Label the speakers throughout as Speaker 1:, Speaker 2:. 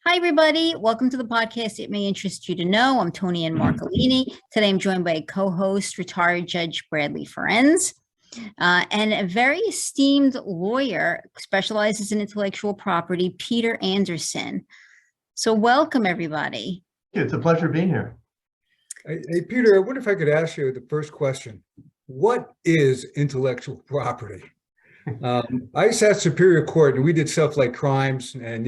Speaker 1: Hi, everybody. Welcome to the podcast. It may interest you to know. I'm Toni Ann Marcolini. Today, I'm joined by co-host, retired Judge Bradley Ferencz, and a very esteemed lawyer, specializes in intellectual property, Peter Anderson. So welcome, everybody.
Speaker 2: It's a pleasure being here.
Speaker 3: Hey, Peter, I wonder if I could ask you the first question. What is intellectual property? I sat Superior Court and we did stuff like crimes and,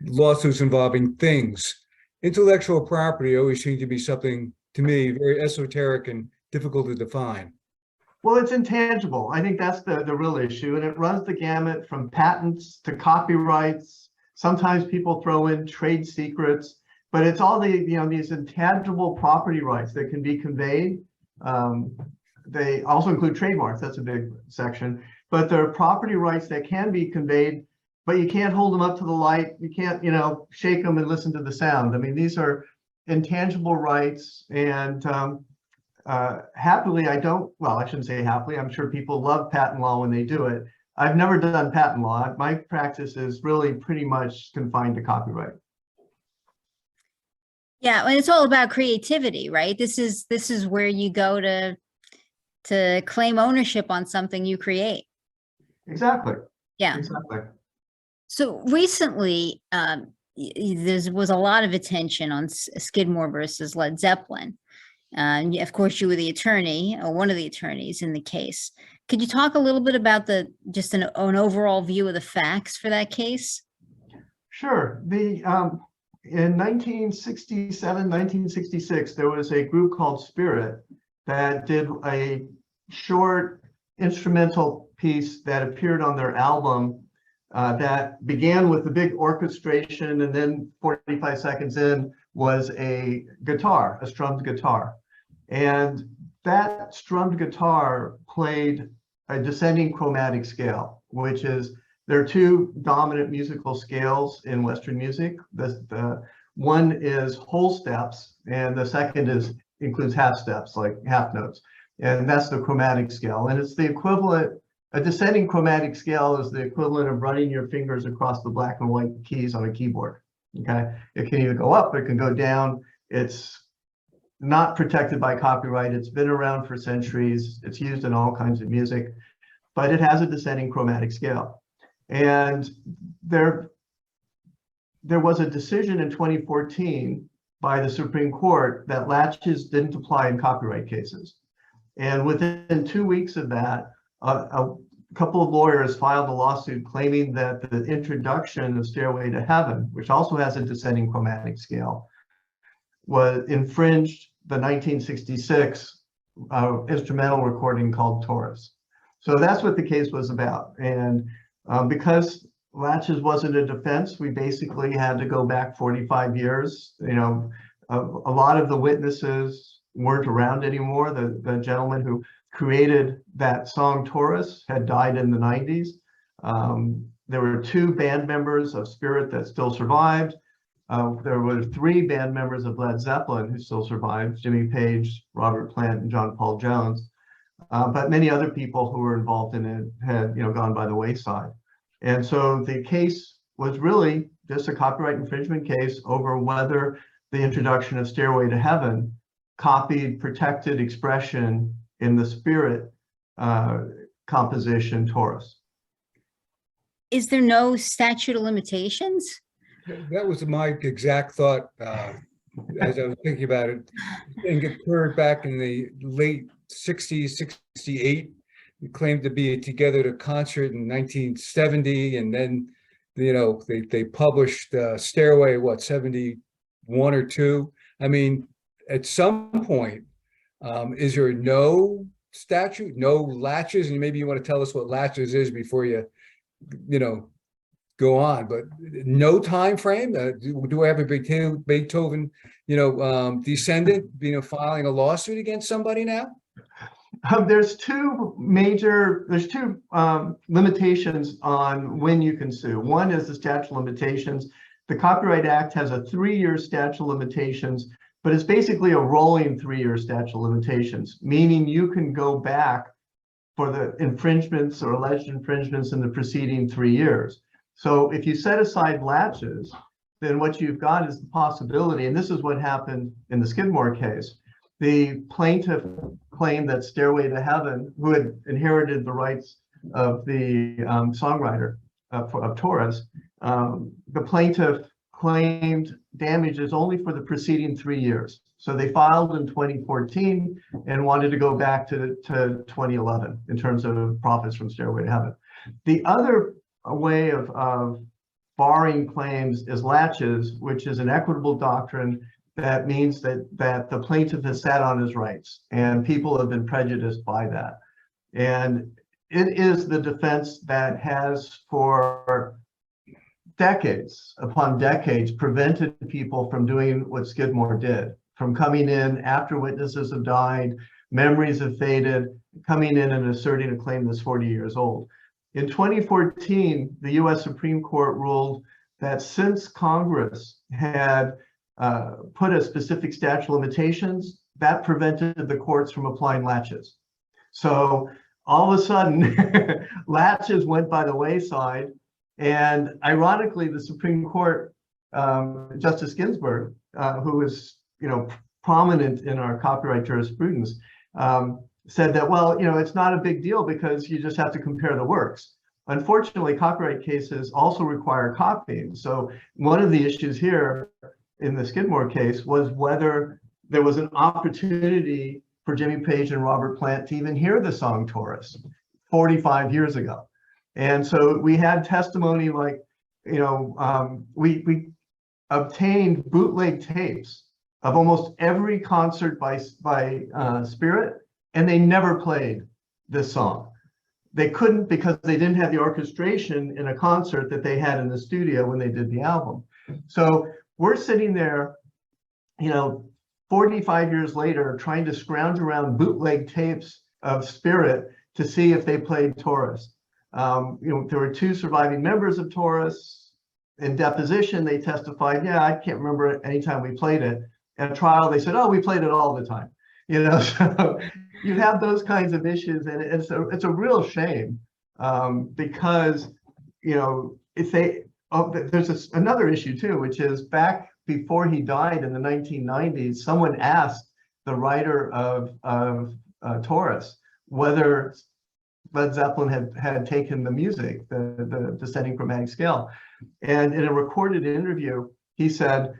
Speaker 3: lawsuits involving things. Intellectual property always seemed to be something, to me, very esoteric and difficult to define.
Speaker 2: Well, it's intangible. I think that's the real issue. And it runs the gamut from patents to copyrights. Sometimes people throw in trade secrets, but it's all these intangible property rights that can be conveyed. They also include trademarks. That's a big section. But there are property rights that can be conveyed, but you can't hold them up to the light. You can't, shake them and listen to the sound. I mean, these are intangible rights. And happily, I shouldn't say happily. I'm sure people love patent law when they do it. I've never done patent law. My practice is really pretty much confined to copyright.
Speaker 1: Yeah, and it's all about creativity, right? This is where you go to claim ownership on something you create.
Speaker 2: Exactly.
Speaker 1: Yeah.
Speaker 2: Exactly.
Speaker 1: So recently, there was a lot of attention on Skidmore versus Led Zeppelin. Of course, you were the attorney, or one of the attorneys in the case. Could you talk a little bit about just an overall view of the facts for that case?
Speaker 2: Sure. In 1967, 1966, there was a group called Spirit that did a short instrumental piece that appeared on their album that began with the big orchestration, and then 45 seconds in was a guitar, a strummed guitar. And that strummed guitar played a descending chromatic scale, which is, there are two dominant musical scales in Western music. The one is whole steps, and the second includes half steps, like half notes. And that's the chromatic scale. And it's the equivalent, a descending chromatic scale is the equivalent of running your fingers across the black and white keys on a keyboard, okay? It can either go up, or it can go down. It's not protected by copyright. It's been around for centuries. It's used in all kinds of music, but it has a descending chromatic scale. And there was a decision in 2014 by the Supreme Court that latches didn't apply in copyright cases. And within 2 weeks of that, a couple of lawyers filed a lawsuit claiming that the introduction of Stairway to Heaven, which also has a descending chromatic scale, infringed the 1966 instrumental recording called Taurus. So that's what the case was about. And because latches wasn't a defense, we basically had to go back 45 years. A lot of the witnesses weren't around anymore. The gentleman who created that song Taurus had died in the 90s. There were two band members of Spirit that still survived. There were three band members of Led Zeppelin who still survived: Jimmy Page, Robert Plant, and John Paul Jones. But many other people who were involved in it had gone by the wayside. And so the case was really just a copyright infringement case over whether the introduction of Stairway to Heaven copied protected expression in the Spirit composition Taurus.
Speaker 1: Is there no statute of limitations?
Speaker 3: That was my exact thought as I was thinking about it. And get heard back in the late 60s, 68. It claimed to be together at a concert in 1970, and then they published Stairway, 71 or 2. I mean, at some point, is there no statute, no latches? And maybe you want to tell us what latches is before you go on, but no time frame. Do I have a Beethoven descendant filing a lawsuit against somebody now?
Speaker 2: There's two limitations on when you can sue. One is the statute of limitations. The Copyright Act has a 3-year statute of limitations, but it's basically a rolling 3-year statute of limitations, meaning you can go back for the infringements or alleged infringements in the preceding 3 years. So if you set aside latches, then what you've got is the possibility, and this is what happened in the Skidmore case. The plaintiff claimed that Stairway to Heaven, who had inherited the rights of the songwriter of Taurus, the plaintiff claimed damages only for the preceding 3 years. So they filed in 2014 and wanted to go back to 2011 in terms of profits from Stairway to Heaven. The other way of barring claims is laches, which is an equitable doctrine that means that the plaintiff has sat on his rights and people have been prejudiced by that. And it is the defense that has for decades upon decades prevented people from doing what Skidmore did, from coming in after witnesses have died, memories have faded, coming in and asserting a claim that's 40 years old. In 2014, the US Supreme Court ruled that since Congress had put a specific statute of limitations, that prevented the courts from applying laches. So all of a sudden, laches went by the wayside. And ironically, the Supreme Court, Justice Ginsburg, who is, prominent in our copyright jurisprudence, said that, well, it's not a big deal because you just have to compare the works. Unfortunately, copyright cases also require copying. So one of the issues here in the Skidmore case was whether there was an opportunity for Jimmy Page and Robert Plant to even hear the song Taurus 45 years ago. And so we had testimony like, we obtained bootleg tapes of almost every concert by Spirit, and they never played this song. They couldn't because they didn't have the orchestration in a concert that they had in the studio when they did the album. So we're sitting there, 45 years later, trying to scrounge around bootleg tapes of Spirit to see if they played Taurus. There were 2 surviving members of Taurus. In deposition, they testified, yeah, I can't remember any time we played it. At trial, they said, oh, we played it all the time. So you have those kinds of issues, and it's a real shame because, if they, there's another issue too, which is back before he died in the 1990s, someone asked the writer of Taurus whether Led Zeppelin had taken the music, the descending chromatic scale. And in a recorded interview, he said,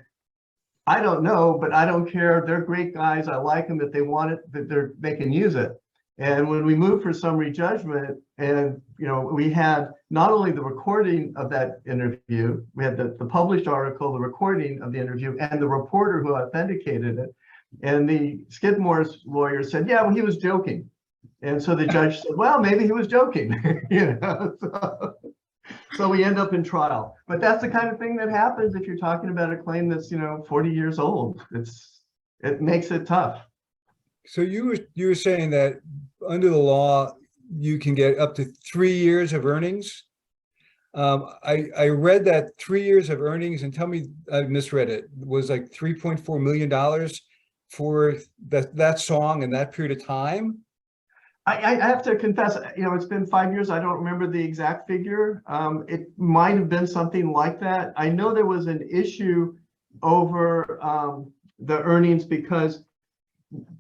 Speaker 2: I don't know, but I don't care. They're great guys. I like them. If they want it, they can use it. And when we moved for summary judgment, and we had not only the recording of that interview, we had the published article, the recording of the interview, and the reporter who authenticated it. And the Skidmore's lawyer said, yeah, well, he was joking. And so the judge said, well, maybe he was joking. So we end up in trial. But that's the kind of thing that happens if you're talking about a claim that's 40 years old. It makes it tough.
Speaker 3: So you were saying that under the law, you can get up to 3 years of earnings. I read that 3 years of earnings, and tell me I misread it, was like $3.4 million for that song in that period of time.
Speaker 2: I have to confess, it's been 5 years. I don't remember the exact figure. It might have been something like that. I know there was an issue over the earnings because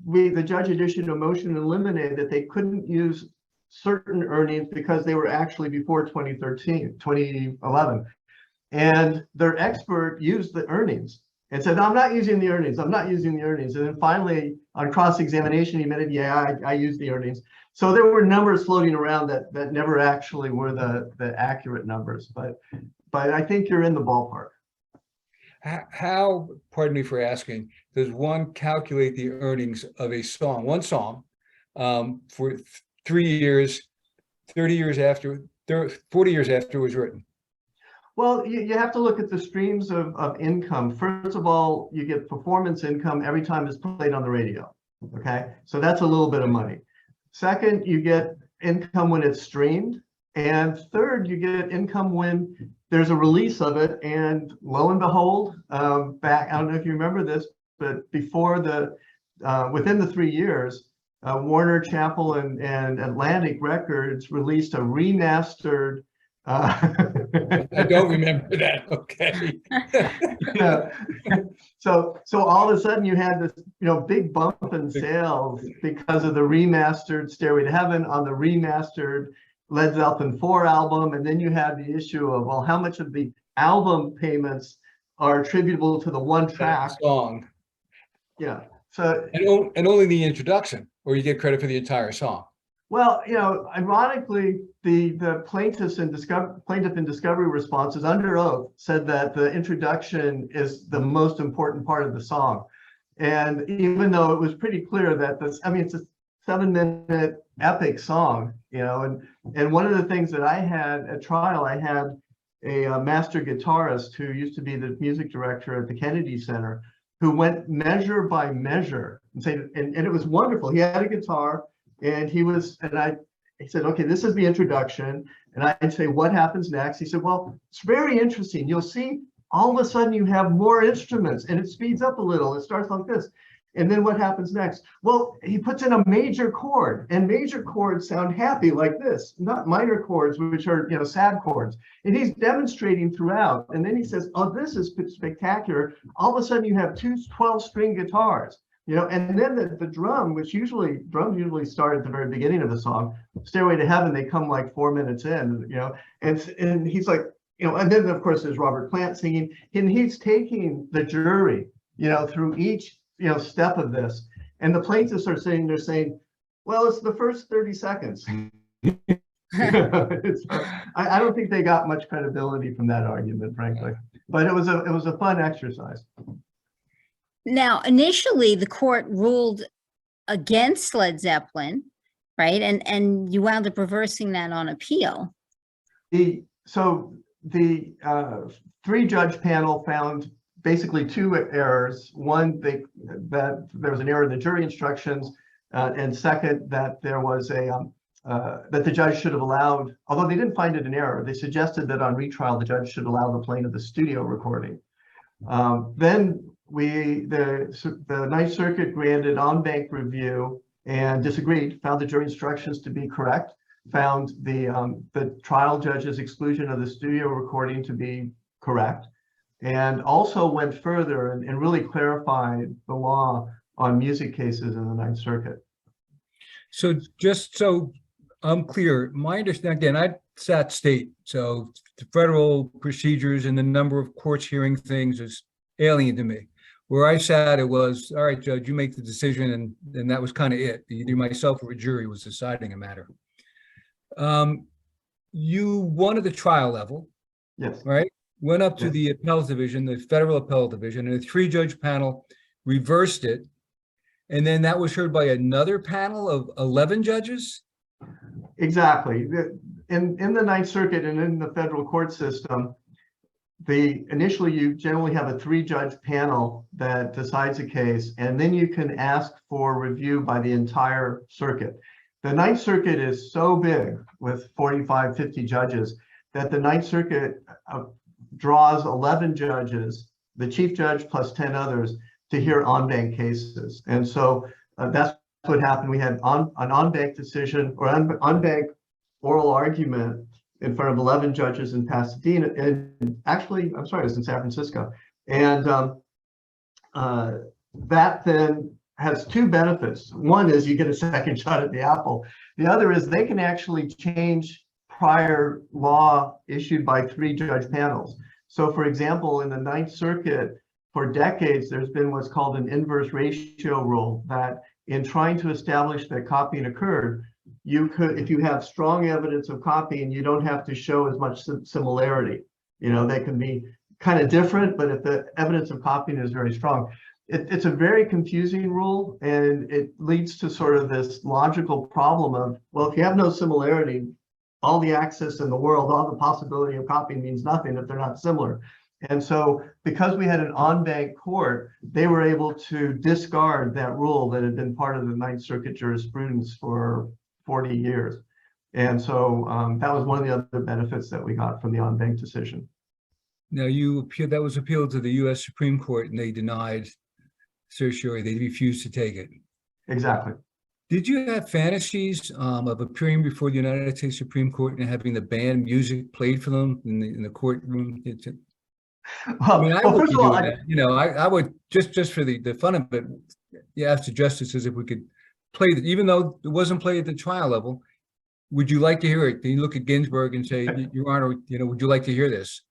Speaker 2: the judge had issued a motion to eliminate that they couldn't use certain earnings because they were actually before 2011. And their expert used the earnings and said, no, I'm not using the earnings. I'm not using the earnings. And then finally, on cross-examination, he admitted, yeah, I used the earnings. So there were numbers floating around that never actually were the accurate numbers. But I think you're in the ballpark.
Speaker 3: How, pardon me for asking, does one calculate the earnings of one song, for 3 years, 30 years after, 40 years after it was written?
Speaker 2: Well, you have to look at the streams of income. First of all, you get performance income every time it's played on the radio. Okay, so that's a little bit of money. Second, you get income when it's streamed. And third, you get income when there's a release of it. And lo and behold, I don't know if you remember this, but before within the 3 years, Warner Chappell and Atlantic Records released a remastered
Speaker 3: I don't remember that. Okay.
Speaker 2: Yeah. So all of a sudden you had this, big bump in sales because of the remastered Stairway to Heaven on the remastered Led Zeppelin 4 album. And then you had the issue of, well, how much of the album payments are attributable to the one track
Speaker 3: Song.
Speaker 2: Yeah. So,
Speaker 3: And only the introduction, or you get credit for the entire song.
Speaker 2: well, ironically, the plaintiff in discovery responses under oath said that the introduction is the most important part of the song. And even though it was pretty clear that it's a 7-minute epic song, and one of the things that I had at trial, I had a master guitarist who used to be the music director at the Kennedy Center, who went measure by measure and it was wonderful. He had a guitar and he said, okay, this is the introduction. And I'd say, what happens next? He said, well, it's very interesting. You'll see all of a sudden you have more instruments and it speeds up a little. It starts like this. And then what happens next? Well, he puts in a major chord, and major chords sound happy like this, not minor chords, which are, sad chords. And he's demonstrating throughout. And then he says, oh, this is spectacular. All of a sudden you have two 12-string guitars, and then the drum, drums usually start at the very beginning of the song. Stairway to Heaven, they come like 4 minutes in, and he's like, and then of course there's Robert Plant singing, and he's taking the jury, through each step of this. And the plaintiffs are saying, well, it's the first 30 seconds. I don't think they got much credibility from that argument, frankly, but it was a fun exercise.
Speaker 1: Now, initially, the court ruled against Led Zeppelin, right? And you wound up reversing that on appeal.
Speaker 2: So the 3-judge panel found basically 2 errors. One, that there was an error in the jury instructions, and second, that there was that the judge should have allowed, although they didn't find it an error, they suggested that on retrial the judge should allow the playing of the studio recording. Then the Ninth Circuit granted en banc review and disagreed, found the jury instructions to be correct, found the trial judge's exclusion of the studio recording to be correct, and also went further and really clarified the law on music cases in the Ninth Circuit.
Speaker 3: So just so I'm clear, my understanding, again, I sat state, so the federal procedures and the number of courts hearing things is alien to me. Where I sat, it was, all right, Judge, you make the decision, and that was kind of it. Either myself or a jury was deciding a matter. You won at the trial level,
Speaker 2: Yes.
Speaker 3: right? Went up to
Speaker 2: Yes.
Speaker 3: the appellate division, the federal appellate division, and a 3-judge panel reversed it. And then that was heard by another panel of 11 judges?
Speaker 2: Exactly. In the Ninth Circuit and in the federal court system, initially you generally have a 3-judge panel that decides a case, and then you can ask for review by the entire circuit. The Ninth Circuit is so big with 45, 50 judges that the Ninth Circuit draws 11 judges, the chief judge plus 10 others, to hear en banc cases. And so that's what happened. We had an en banc decision, or en banc oral argument in front of 11 judges in Pasadena, and actually, I'm sorry, it was in San Francisco. And that then has 2 benefits. One is you get a second shot at the apple. The other is they can actually change prior law issued by 3-judge panels. So for example, in the Ninth Circuit, for decades, there's been what's called an inverse ratio rule, that in trying to establish that copying occurred, you could, if you have strong evidence of copying, you don't have to show as much similarity. They can be kind of different, but if the evidence of copying is very strong, it's a very confusing rule, and it leads to sort of this logical problem of, well, if you have no similarity, all the access in the world, all the possibility of copying means nothing if they're not similar. And so because we had an en banc court, they were able to discard that rule that had been part of the Ninth Circuit jurisprudence for 40 years. And so that was one of the other benefits that we got from the en banc decision.
Speaker 3: Now that was appealed to the U.S. Supreme Court, and they denied certiorari. They refused to take it.
Speaker 2: Exactly.
Speaker 3: Did you have fantasies of appearing before the United States Supreme Court and having the band music played for them in the courtroom? I mean, I
Speaker 2: Well,
Speaker 3: would
Speaker 2: first
Speaker 3: be
Speaker 2: of all,
Speaker 3: doing that. You know, I would just for the fun of it, ask the justices if we could play it, even though it wasn't played at the trial level. Would you like to hear it? Can you look at Ginsburg and say, Your Honor, you know, would you like to hear this?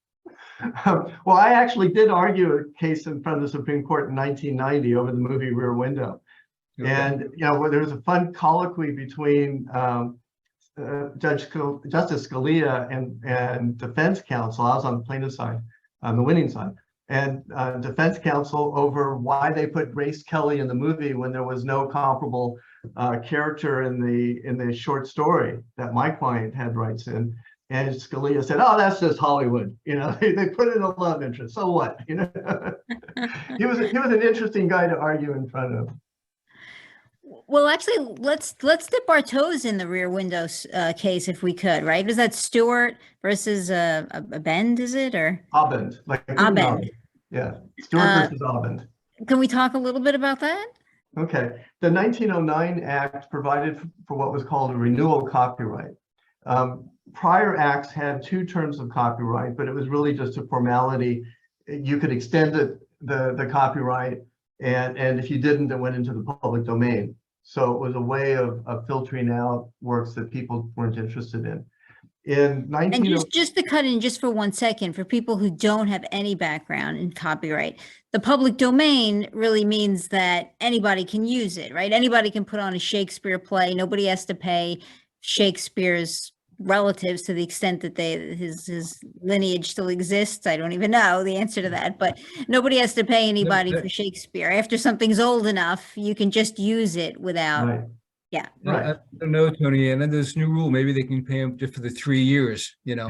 Speaker 2: well, I actually did argue a case in front of the Supreme Court in 1990 over the movie Rear Window.
Speaker 3: Okay.
Speaker 2: And, you know, there was a fun colloquy between Justice Scalia and defense counsel. I was on the plaintiff side, on the winning side, and defense counsel over why they put Grace Kelly in the movie when there was no comparable character in the short story that my client had rights in. And Scalia said, "Oh, that's just Hollywood. You know, they put in a love interest. So what? You know." he was an interesting guy to argue in front of.
Speaker 1: Well, actually, let's dip our toes in the Rear Window case if we could, right? Was that Stewart versus Abend, is it, or
Speaker 2: Abend? Like
Speaker 1: Abend.
Speaker 2: Yeah, Stewart versus Abend.
Speaker 1: Can we talk a little bit about that?
Speaker 2: Okay, the 1909 Act provided for what was called a renewal copyright. Prior acts had 2 terms of copyright, but it was really just a formality. You could extend the copyright, and if you didn't, it went into the public domain. So it was a way of filtering out works that people weren't interested in.
Speaker 1: And just to cut in just for 1 second, for people who don't have any background in copyright, the public domain really means that anybody can use it, right? Anybody can put on a Shakespeare play. Nobody has to pay Shakespeare's relatives to the extent that his lineage still exists. I don't even know the answer to that, but nobody has to pay anybody for Shakespeare. After something's old enough, you can just use it without.
Speaker 2: Right.
Speaker 1: Yeah.
Speaker 2: Right.
Speaker 3: I don't know, Toni, and then there's new rule. Maybe they can pay them just for the 3 years, you know.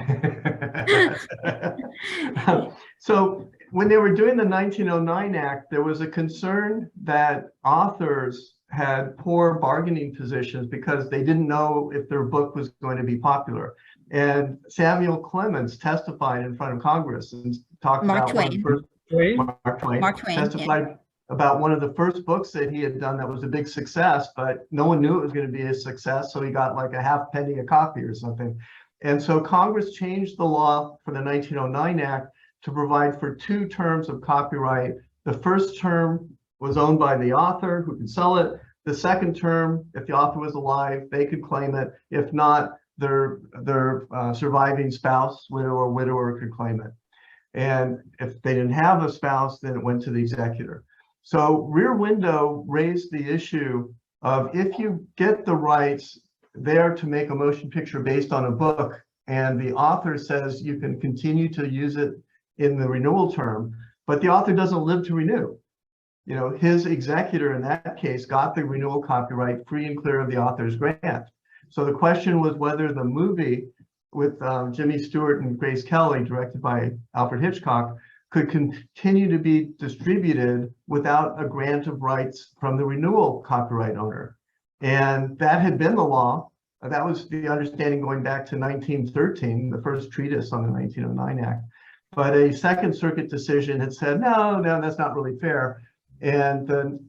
Speaker 2: So when they were doing the 1909 Act, there was a concern that authors had poor bargaining positions because they didn't know if their book was going to be popular. And Samuel Clemens testified in front of Congress and talked about Mark Twain testified about one of the first books that he had done that was a big success, but no one knew it was going to be a success. So he got like a half penny a copy or something. And so Congress changed the law for the 1909 Act to provide for 2 terms of copyright. The first term was owned by the author who could sell it. The second term, if the author was alive, they could claim it. If not, their surviving spouse, widow or widower could claim it. And if they didn't have a spouse, then it went to the executor. So Rear Window raised the issue of if you get the rights there to make a motion picture based on a book, and the author says you can continue to use it in the renewal term, but the author doesn't live to renew. You know, his executor in that case got the renewal copyright free and clear of the author's grant. So the question was whether the movie with Jimmy Stewart and Grace Kelly, directed by Alfred Hitchcock, could continue to be distributed without a grant of rights from the renewal copyright owner. And that had been the law. That was the understanding going back to 1913, the first treatise on the 1909 Act. But a Second Circuit decision had said, no, that's not really fair. And the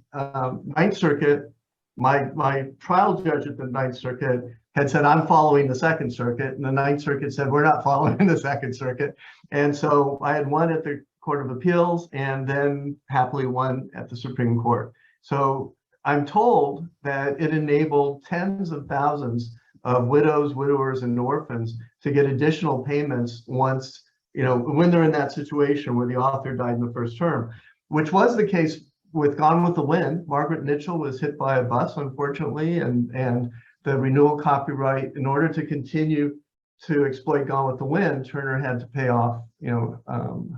Speaker 2: Ninth Circuit, my trial judge at the Ninth Circuit had said, I'm following the Second Circuit. And the Ninth Circuit said, we're not following the Second Circuit. And so I had won at the Court of Appeals and then happily won at the Supreme Court. So I'm told that it enabled tens of thousands of widows, widowers, and orphans to get additional payments once, you know, when they're in that situation where the author died in the first term, which was the case with Gone with the Wind. Margaret Mitchell was hit by a bus, unfortunately, and the renewal copyright, in order to continue to exploit Gone with the Wind, Turner had to pay off, you know,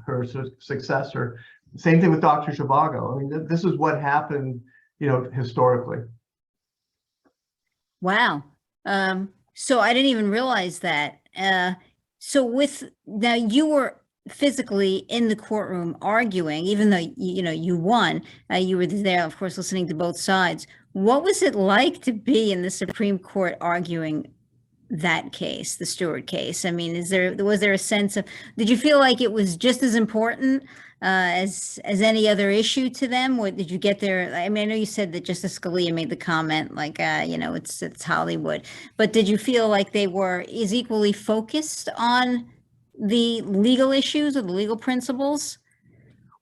Speaker 2: her successor. Same thing with Dr. Zhivago. I mean, this is what happened, you know, historically.
Speaker 1: Wow. So I didn't even realize that. So now you were physically in the courtroom arguing, even though you won. You were there, of course, listening to both sides. What was it like to be in the Supreme Court arguing that case, the Stewart case? I mean, was there a sense of, did you feel like it was just as important as any other issue to them? Or did you get there? I mean, I know you said that Justice Scalia made the comment like, it's Hollywood, but did you feel like they were as equally focused on the legal issues or the legal principles?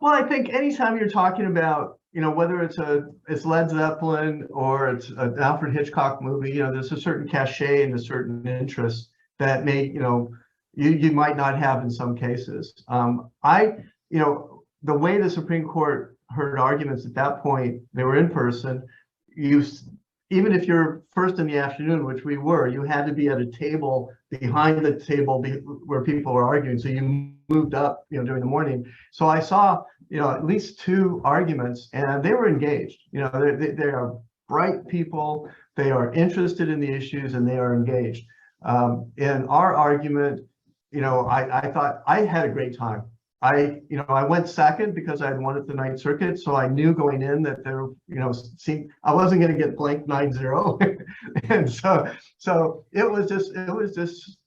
Speaker 2: Well, I think anytime you're talking about, whether it's Led Zeppelin or it's an Alfred Hitchcock movie, there's a certain cachet and a certain interest that you might not have in some cases. The way the Supreme Court heard arguments at that point, they were in person. Even if you're first in the afternoon, which we were, you had to be at a table behind the table where people were arguing. So you moved up, during the morning. So I saw, at least 2 arguments, and they were engaged. They are bright people. They are interested in the issues, and they are engaged. In our argument, I thought I had a great time. I went second because I had won at the Ninth Circuit, so I knew going in that there, I wasn't going to get blanked 9-0, and so it was just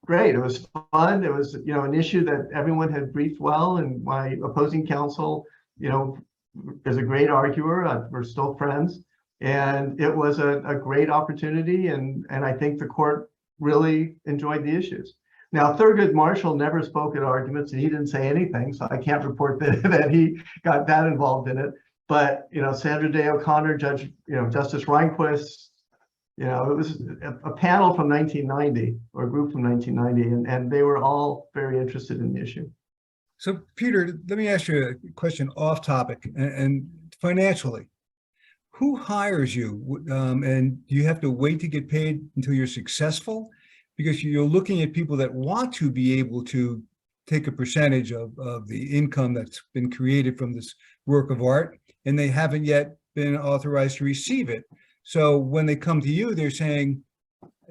Speaker 2: great. It was fun. It was an issue that everyone had briefed well, and my opposing counsel, is a great arguer. We're still friends, and it was a great opportunity, and I think the court really enjoyed the issues. Now, Thurgood Marshall never spoke at arguments, and he didn't say anything, so I can't report that he got that involved in it. But Sandra Day O'Connor, Justice Rehnquist, it was a panel from 1990, or a group from 1990, and they were all very interested in the issue.
Speaker 3: So, Peter, let me ask you a question off topic and financially. Who hires you, and do you have to wait to get paid until you're successful? Because you're looking at people that want to be able to take a percentage of the income that's been created from this work of art, and they haven't yet been authorized to receive it. So when they come to you, they're saying,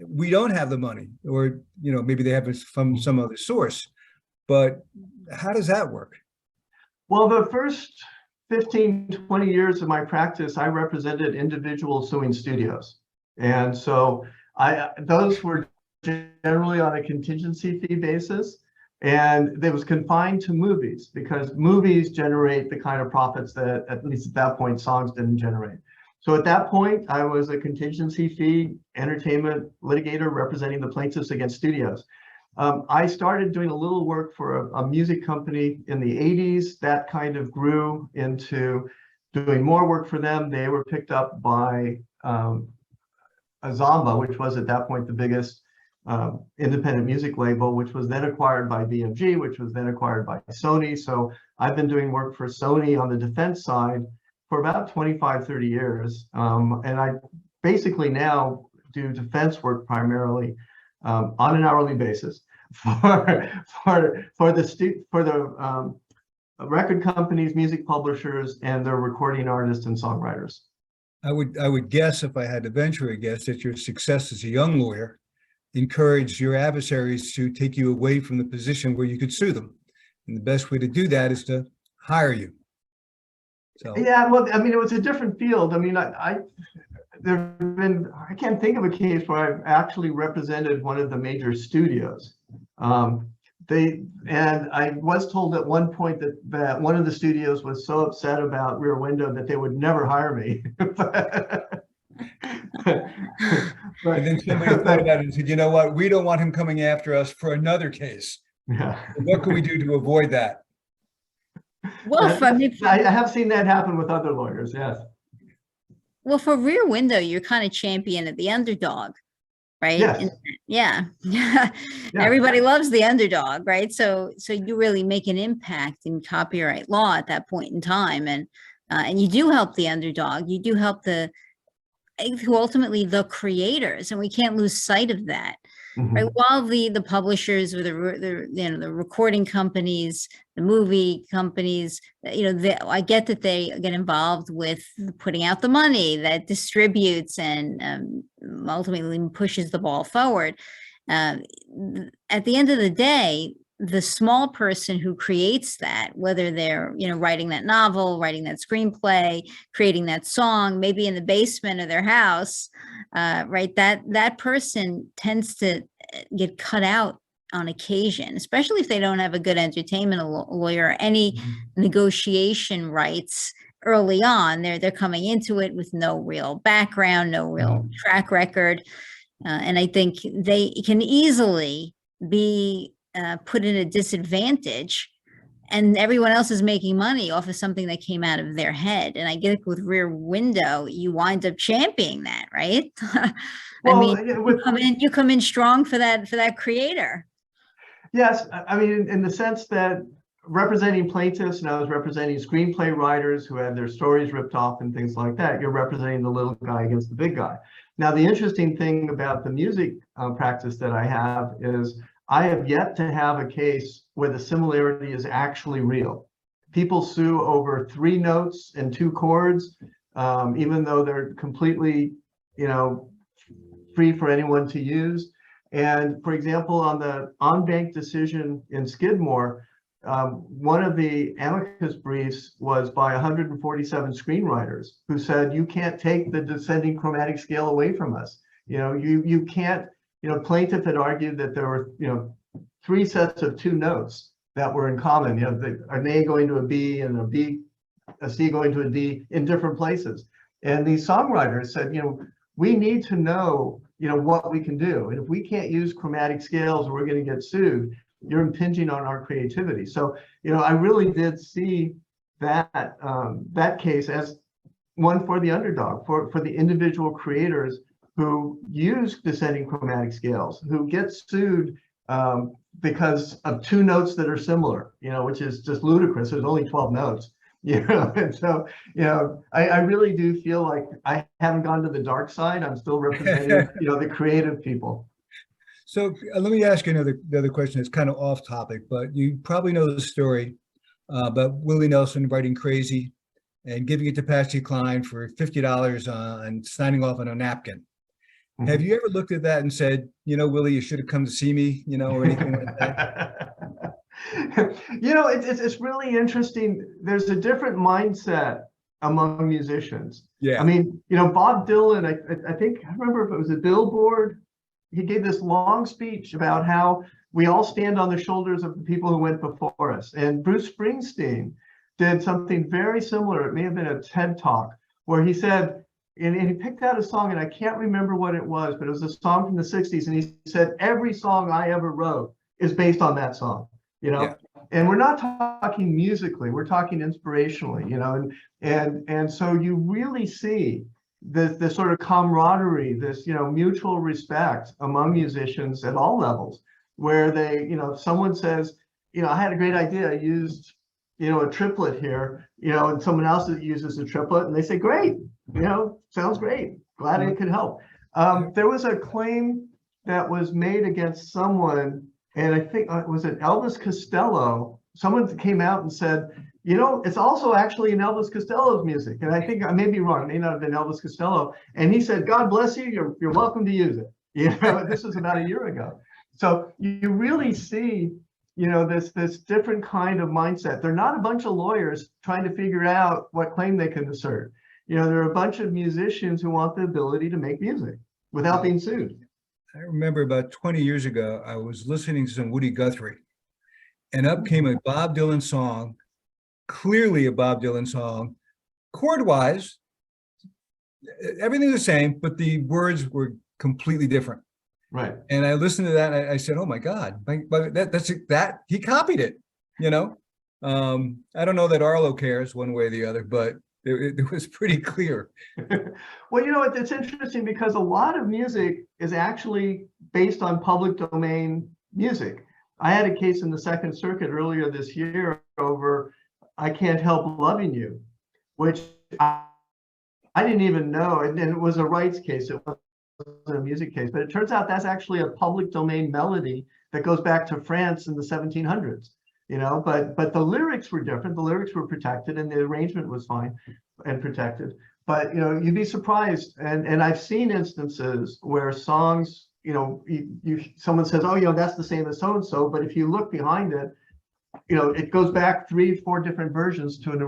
Speaker 3: we don't have the money, or maybe they have it from some other source. But how does that work?
Speaker 2: Well, the first 15, 20 years of my practice, I represented individuals suing studios. And so those were generally on a contingency fee basis, and it was confined to movies because movies generate the kind of profits that, at least at that point, songs didn't generate. So at that point, I was a contingency fee entertainment litigator representing the plaintiffs against studios. I started doing a little work for a music company in the 80s. That kind of grew into doing more work for them. They were picked up by Azamba, which was at that point the biggest independent music label, which was then acquired by BMG, which was then acquired by Sony. So I've been doing work for Sony on the defense side for about 25, 30 years. And I basically now do defense work primarily on an hourly basis for the record companies, music publishers, and their recording artists and songwriters.
Speaker 3: I would guess, if I had to venture a guess, that your success as a young lawyer encouraged your adversaries to take you away from the position where you could sue them. And the best way to do that is to hire you. So
Speaker 2: yeah, well, I mean, it was a different field. I mean, I can't think of a case where I've actually represented one of the major studios. And I was told at one point that one of the studios was so upset about Rear Window that they would never hire me.
Speaker 3: And then somebody thought about it and said, you know what, we don't want him coming after us for another case.
Speaker 2: Yeah.
Speaker 3: What can we do to avoid that?
Speaker 1: Well,
Speaker 2: I have seen that happen with other lawyers, yes.
Speaker 1: Well, for Rear Window, you're kind of champion of the underdog, right?
Speaker 2: Yes.
Speaker 1: Yeah. Everybody loves the underdog, right? So you really make an impact in copyright law at that point in time, and you do help the underdog. You do help ultimately the creators, and we can't lose sight of that. Mm-hmm. Right? While the publishers or the recording companies, the movie companies, I get that they get involved with putting out the money that distributes and ultimately pushes the ball forward. At the end of the day, the small person who creates that, whether they're, writing that novel, writing that screenplay, creating that song, maybe in the basement of their house, right? That person tends to get cut out on occasion, especially if they don't have a good entertainment lawyer, or any negotiation rights early on. They're coming into it with no real background, no real track record. And I think they can easily be put in a disadvantage, and everyone else is making money off of something that came out of their head. And I get with Rear Window, you wind up championing that, right?
Speaker 2: Well,
Speaker 1: you come in strong for that creator.
Speaker 2: Yes, I mean, in the sense that representing plaintiffs, and I was representing screenplay writers who had their stories ripped off and things like that, you're representing the little guy against the big guy. Now, the interesting thing about the music practice that I have is I have yet to have a case where the similarity is actually real. People sue over 3 notes and 2 chords, even though they're completely, free for anyone to use. And for example, on the en-banc decision in Skidmore, one of the amicus briefs was by 147 screenwriters who said, you can't take the descending chromatic scale away from us. You can't, plaintiff had argued that there were, 3 sets of 2 notes that were in common, an A going to a B and a C going to a D in different places. And these songwriters said, we need to know, what we can do. And if we can't use chromatic scales, we're going to get sued. You're impinging on our creativity. So, I really did see that case as one for the underdog, for the individual creators who use descending chromatic scales, who get sued because of 2 notes that are similar, which is just ludicrous. There's only 12 notes, and so, I really do feel like I haven't gone to the dark side. I'm still representing, the creative people.
Speaker 3: So let me ask you the other question. It's kind of off topic, but you probably know the story about Willie Nelson writing Crazy and giving it to Patsy Cline for $50 on signing off on a napkin. Mm-hmm. Have you ever looked at that and said, Willie, you should have come to see me, or anything like that?
Speaker 2: It's really interesting. There's a different mindset among musicians.
Speaker 3: Yeah.
Speaker 2: I mean, Bob Dylan, I think, I remember if it was a Billboard, he gave this long speech about how we all stand on the shoulders of the people who went before us. And Bruce Springsteen did something very similar. It may have been a TED Talk where he said, and he picked out a song, and I can't remember what it was, but it was a song from the 60s. And he said, every song I ever wrote is based on that song, Yeah. And we're not talking musically, we're talking inspirationally, and so you really see this sort of camaraderie, this, mutual respect among musicians at all levels, where they, someone says, I had a great idea, I used, a triplet here, and someone else uses a triplet, and they say, great, sounds great, glad it could help. There was a claim that was made against someone, and I think was it Elvis Costello? Someone came out and said, it's also actually in Elvis Costello's music. And I think I may be wrong, it may not have been Elvis Costello. And he said, God bless you, you're welcome to use it. This was about a year ago. So you really see, this different kind of mindset. They're not a bunch of lawyers trying to figure out what claim they can assert. They're a bunch of musicians who want the ability to make music without being sued.
Speaker 3: I remember about 20 years ago, I was listening to some Woody Guthrie, and up came a Bob Dylan song, clearly a Bob Dylan song, chord-wise, everything the same, but the words were completely different.
Speaker 2: Right.
Speaker 3: And I listened to that, and I said, "Oh my God, that he copied it." I don't know that Arlo cares one way or the other, but it was pretty clear.
Speaker 2: Well, it's interesting because a lot of music is actually based on public domain music. I had a case in the Second Circuit earlier this year over I Can't Help Loving You, which I didn't even know, and it was a rights case. It wasn't a music case, but it turns out that's actually a public domain melody that goes back to France in the 1700s. But the lyrics were different. The lyrics were protected, and the arrangement was fine and protected. But you'd be surprised, and I've seen instances where songs, someone says, oh, that's the same as so-and-so, but if you look behind it, it goes back 3-4 different versions to an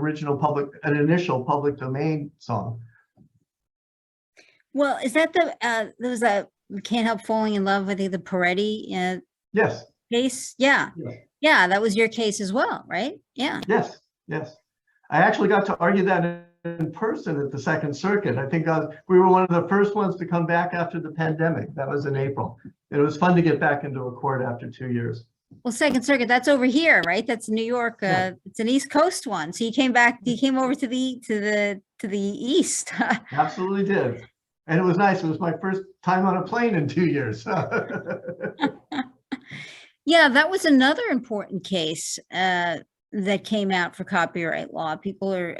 Speaker 2: initial public domain song.
Speaker 1: Well, is that there was a Can't Help Falling in Love with the Peretti
Speaker 2: Yes.
Speaker 1: case? Yeah.
Speaker 2: Yes.
Speaker 1: Yeah, that was your case as well, right? Yeah.
Speaker 2: Yes. I actually got to argue that in person at the Second Circuit. I think we were one of the first ones to come back after the pandemic. That was in April. It was fun to get back into a court after 2 years.
Speaker 1: Well, Second Circuit, that's over here, right? That's New York.
Speaker 2: Yeah.
Speaker 1: It's an East Coast one. So you came over to the East.
Speaker 2: Absolutely did. And it was nice. It was my first time on a plane in 2 years.
Speaker 1: Yeah, that was another important case that came out for copyright law. People are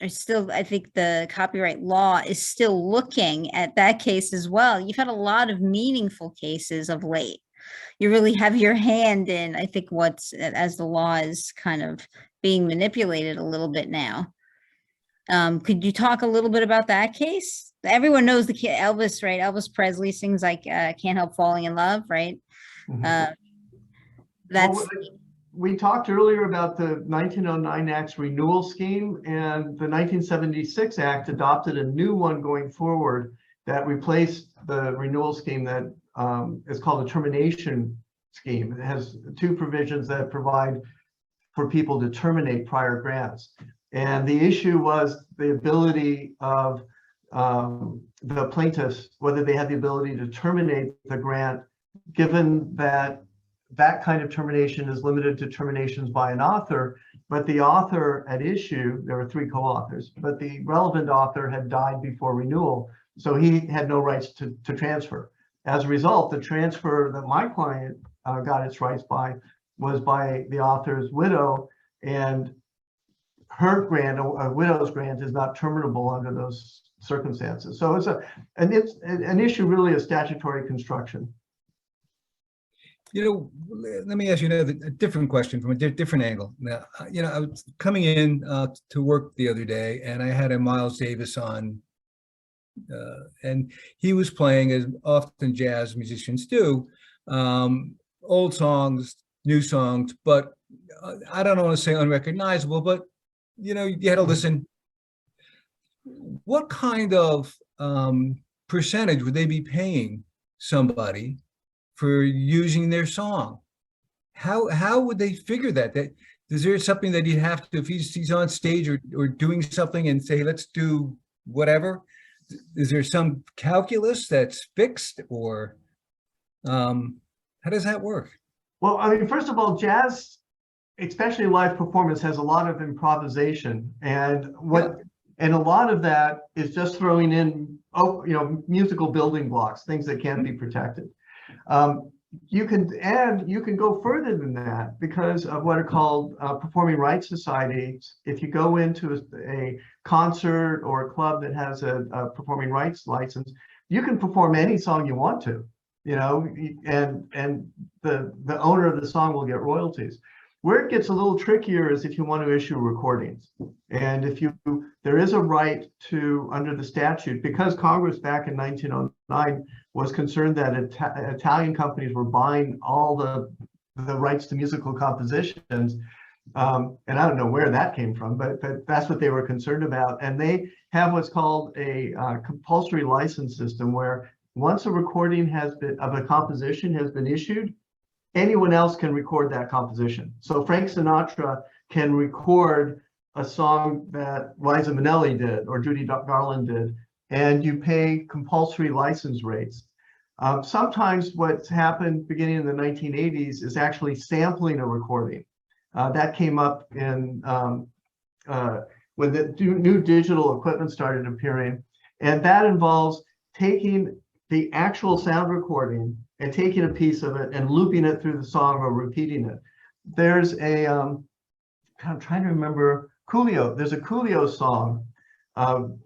Speaker 1: still, I think the copyright law is still looking at that case as well. You've had a lot of meaningful cases of late. You really have your hand in, I think, as the law is kind of being manipulated a little bit now. Could you talk a little bit about that case? Everyone knows the Elvis, right? Elvis Presley sings like Can't Help Falling in Love, right?
Speaker 2: Mm-hmm. We talked earlier about the 1909 Act's renewal scheme, and the 1976 Act adopted a new one going forward that replaced the renewal scheme that is called the Termination Scheme. It has 2 provisions that provide for people to terminate prior grants. And the issue was the ability of the plaintiffs, whether they had the ability to terminate the grant, given that kind of termination is limited to terminations by an author, but the author at issue, there were 3 co-authors, but the relevant author had died before renewal, so he had no rights to transfer. As a result, the transfer that my client got its rights by was by the author's widow, and her grant, a widow's grant, is not terminable under those circumstances. So it's an issue really of statutory construction.
Speaker 3: Let me ask you a different question from a different angle. Now, I was coming in to work the other day, and I had a Miles Davis on, and he was playing, as often jazz musicians do, old songs, new songs, but I don't want to say unrecognizable, but you had to listen. What kind of percentage would they be paying somebody for using their song? How would they figure that? Is there something that you have to, if he's on stage or doing something and say, let's do whatever? Is there some calculus that's fixed, or how does that work?
Speaker 2: Well, I mean, first of all, jazz, especially live performance, has a lot of improvisation, and a lot of that is just throwing in musical building blocks, things that can't be protected. You can go further than that because of what are called performing rights societies. If you go into a concert or a club that has a performing rights license, you can perform any song you want to, and the owner of the song will get royalties. Where it gets a little trickier is if you want to issue recordings, and there is a right to, under the statute, because Congress back in 1909 was concerned that Italian companies were buying all the rights to musical compositions, and I don't know where that came from, but that's what they were concerned about. And they have what's called a compulsory license system, where once a recording of a composition has been issued, anyone else can record that composition. So Frank Sinatra can record a song that Liza Minnelli did or Judy Garland did, and you pay compulsory license rates. Sometimes what's happened beginning in the 1980s is actually sampling a recording. That came up in when the new digital equipment started appearing, and that involves taking the actual sound recording and taking a piece of it and looping it through the song or repeating it. There's I'm trying to remember, Coolio. There's a Coolio song,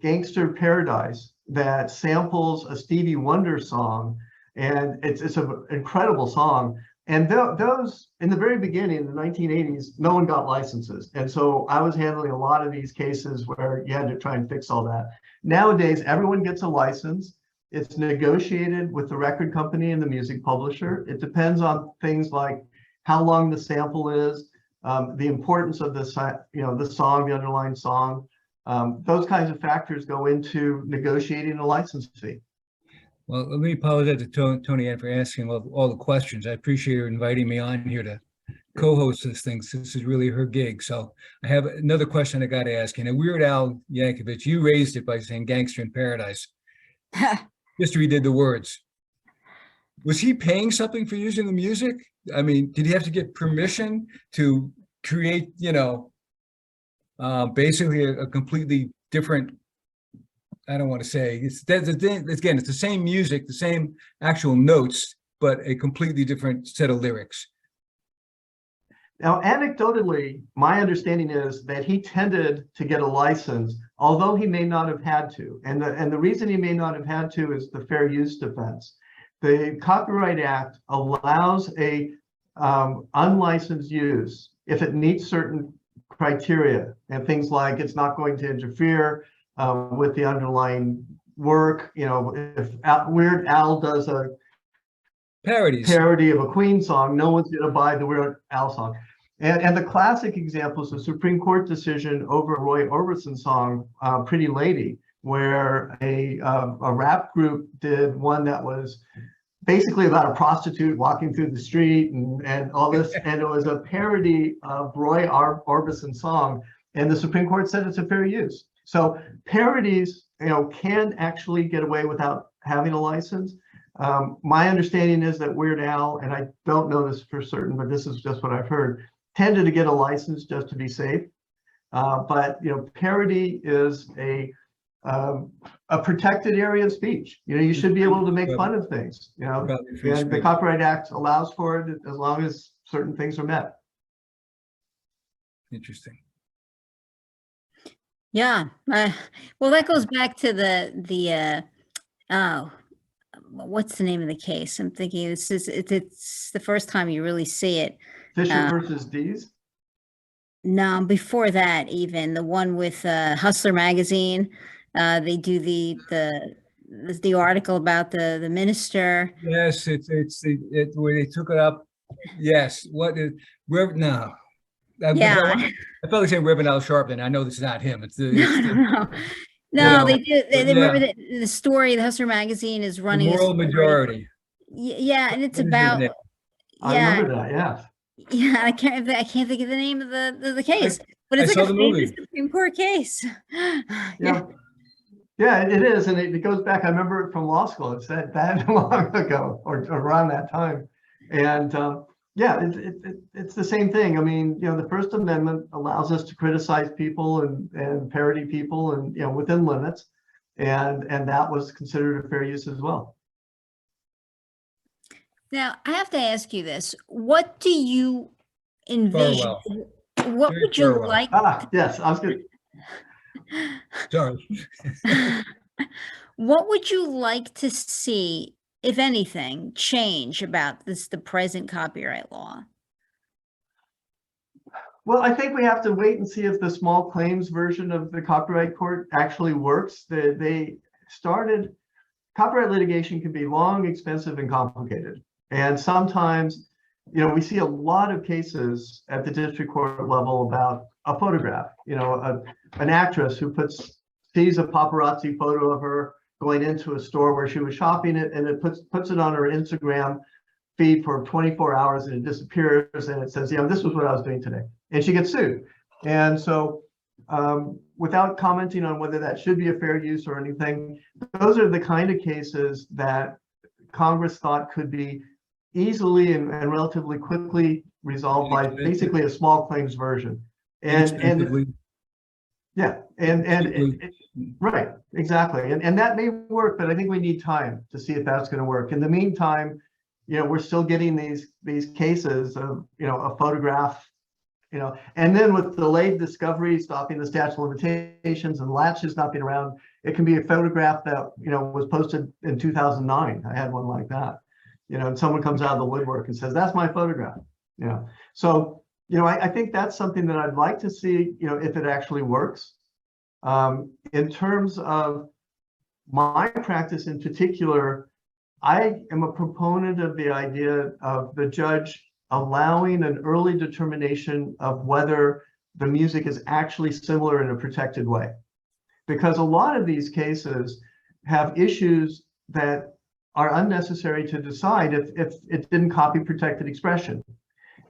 Speaker 2: Gangster Paradise, that samples a Stevie Wonder song, and it's an incredible song. And those, in the very beginning, in the 1980s, no one got licenses. And so I was handling a lot of these cases where you had to try and fix all that. Nowadays, everyone gets a license. It's negotiated with the record company and the music publisher. It depends on things like how long the sample is, the importance of the song, the underlying song. Those kinds of factors go into negotiating a license fee.
Speaker 3: Well, let me apologize to Toni Ann for asking all the questions. I appreciate her inviting me on here to co-host this thing. This is really her gig. So I have another question I got to ask. And Weird Al Yankovic, you raised it by saying "Gangster in Paradise." Just redid the words. Was he paying something for using the music? I mean, did he have to get permission to create, basically a completely different, I don't want to say, it's the same music, the same actual notes, but a completely different set of lyrics.
Speaker 2: Now, anecdotally, my understanding is that he tended to get a license, although he may not have had to. And the reason he may not have had to is the fair use defense. The Copyright Act allows a unlicensed use if it meets certain criteria and things like it's not going to interfere with the underlying work. If Weird Al does a parody of a Queen song, no one's going to buy the Weird Al song. And the classic example is the Supreme Court decision over Roy Orbison's song, Pretty Lady, where a rap group did one that was basically about a prostitute walking through the street and all this, and it was a parody of Roy Orbison's song, and the Supreme Court said it's a fair use. So parodies, can actually get away without having a license. My understanding is that Weird Al, and I don't know this for certain, but this is just what I've heard, tended to get a license just to be safe. But parody is a protected area of speech. You should be able to make fun of things. And the Copyright Act allows for it as long as certain things are met.
Speaker 3: Interesting.
Speaker 1: Yeah. Well, that goes back to the what's the name of the case? I'm thinking it's the first time you really see it.
Speaker 2: Fisher versus Dees?
Speaker 1: No, before that, even the one with Hustler magazine. They do the article about the minister.
Speaker 3: Yes, it's where they took it up. Yes, no.
Speaker 1: Yeah,
Speaker 3: I felt like saying Reverend Al Sharpton. I know this is not him.
Speaker 1: No, they do. They remember the story. The Hustler magazine is running
Speaker 3: the moral majority.
Speaker 1: Yeah, and it's about.
Speaker 2: I remember that. Yeah.
Speaker 1: Yeah, I can't think of the name of the case, but it's like a famous Supreme Court case.
Speaker 2: Yeah, it is, and it goes back. I remember it from law school. It's that long ago, or around that time, and it's the same thing. I mean, the First Amendment allows us to criticize people and parody people, and within limits, and that was considered a fair use as well.
Speaker 1: Now, I have to ask you this: what do you envision? What would you like?
Speaker 2: Yes, I was good.
Speaker 3: Sorry.
Speaker 1: What would you like to see, if anything, change about the present copyright law?
Speaker 2: Well, I think we have to wait and see if the small claims version of the Copyright Court actually works. They started, copyright litigation can be long, expensive, and complicated. And sometimes, we see a lot of cases at the district court level about a photograph, an actress who sees a paparazzi photo of her going into a store where she was shopping it, and it puts it on her Instagram feed for 24 hours, and it disappears, and it says, this was what I was doing today. And she gets sued. And so without commenting on whether that should be a fair use or anything, those are the kind of cases that Congress thought could be easily and relatively quickly resolved by basically a small claims version. Right, exactly. And that may work, but I think we need time to see if that's going to work. In the meantime, we're still getting these cases of, a photograph, and then with delayed discovery, stopping the statute of limitations and latches not being around, it can be a photograph that, was posted in 2009. I had one like that, and someone comes out of the woodwork and says, that's my photograph, So, I think that's something that I'd like to see, if it actually works. In terms of my practice in particular, I am a proponent of the idea of the judge allowing an early determination of whether the music is actually similar in a protected way. Because a lot of these cases have issues that are unnecessary to decide if it didn't copy protected expression.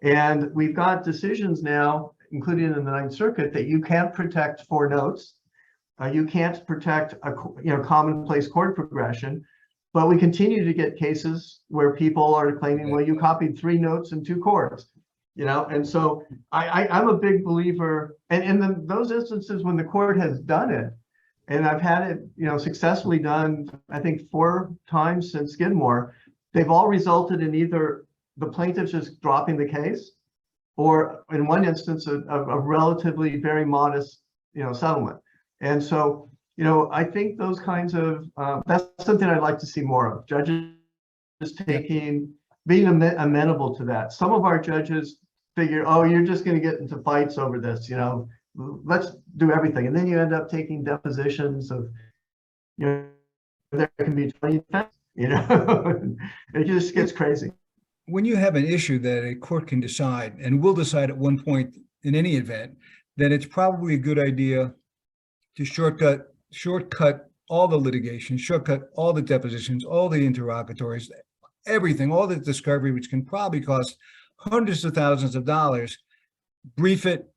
Speaker 2: And we've got decisions now, including in the Ninth Circuit, that you can't protect 4 notes. You can't protect a commonplace chord progression. But we continue to get cases where people are claiming, well, you copied 3 notes and 2 chords, and so I'm a big believer, and in those instances when the court has done it, and I've had it, successfully done, I think 4 times since Skidmore, they've all resulted in either the plaintiff just dropping the case, or in one instance, a relatively very modest, settlement. And so, I think those kinds of, that's something I'd like to see more of. Judges being amenable to that. Some of our judges figure, oh, you're just going to get into fights over this, let's do everything. And then you end up taking depositions of, there can be 20 defense, it just gets crazy.
Speaker 3: When you have an issue that a court can decide and will decide at one point in any event, then it's probably a good idea to shortcut all the litigation, shortcut all the depositions, all the interrogatories, everything, all the discovery, which can probably cost hundreds of thousands of dollars, brief it,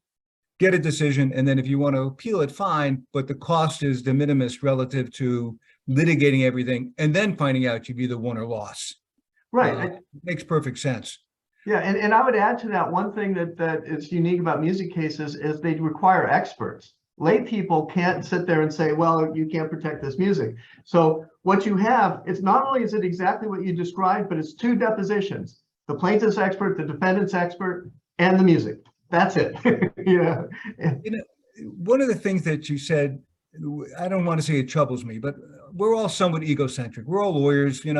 Speaker 3: get a decision, and then if you want to appeal it, fine, but the cost is de minimis relative to litigating everything and then finding out you've either won or lost.
Speaker 2: Right.
Speaker 3: It makes perfect sense.
Speaker 2: Yeah, and I would add to that, one thing that is unique about music cases is they require experts. Lay people can't sit there and say, well, you can't protect this music. So what you have, it's not only is it exactly what you described, but it's 2 depositions, the plaintiff's expert, the defendant's expert, and the music. That's it. Yeah.
Speaker 3: One of the things that you said, I don't want to say it troubles me, but we're all somewhat egocentric. We're all lawyers, we're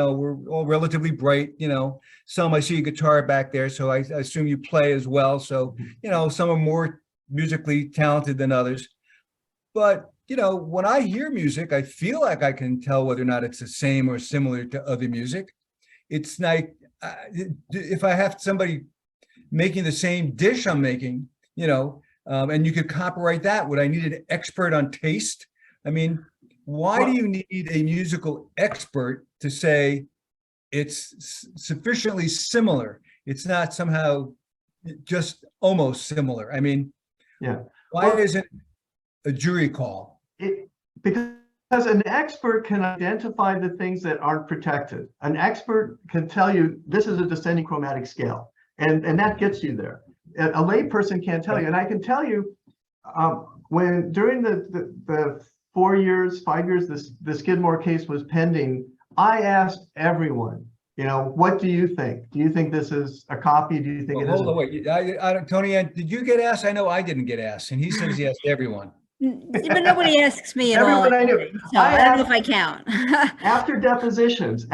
Speaker 3: all relatively bright, some, I see a guitar back there, so I assume you play as well. So, some are more musically talented than others. But, when I hear music, I feel like I can tell whether or not it's the same or similar to other music. It's like, if I have somebody making the same dish I'm making, and you could copyright that, would I need an expert on taste? I mean, why do you need a musical expert to say it's sufficiently similar? It's not somehow just almost similar. I mean,
Speaker 2: yeah.
Speaker 3: Why isn't a jury call?
Speaker 2: Because an expert can identify the things that aren't protected. An expert can tell you this is a descending chromatic scale, and that gets you there. A lay person can't tell you. And I can tell you, when during the 4 years, 5 years, the Skidmore case was pending, I asked everyone, what do you think? Do you think this is a copy? Do you think it is?
Speaker 3: Hold on, wait. Toni Ann, did you get asked? I know I didn't get asked, and he says yes to everyone.
Speaker 1: But nobody asks me at all.
Speaker 2: Everyone I knew.
Speaker 1: So I don't know if I count.
Speaker 2: After depositions,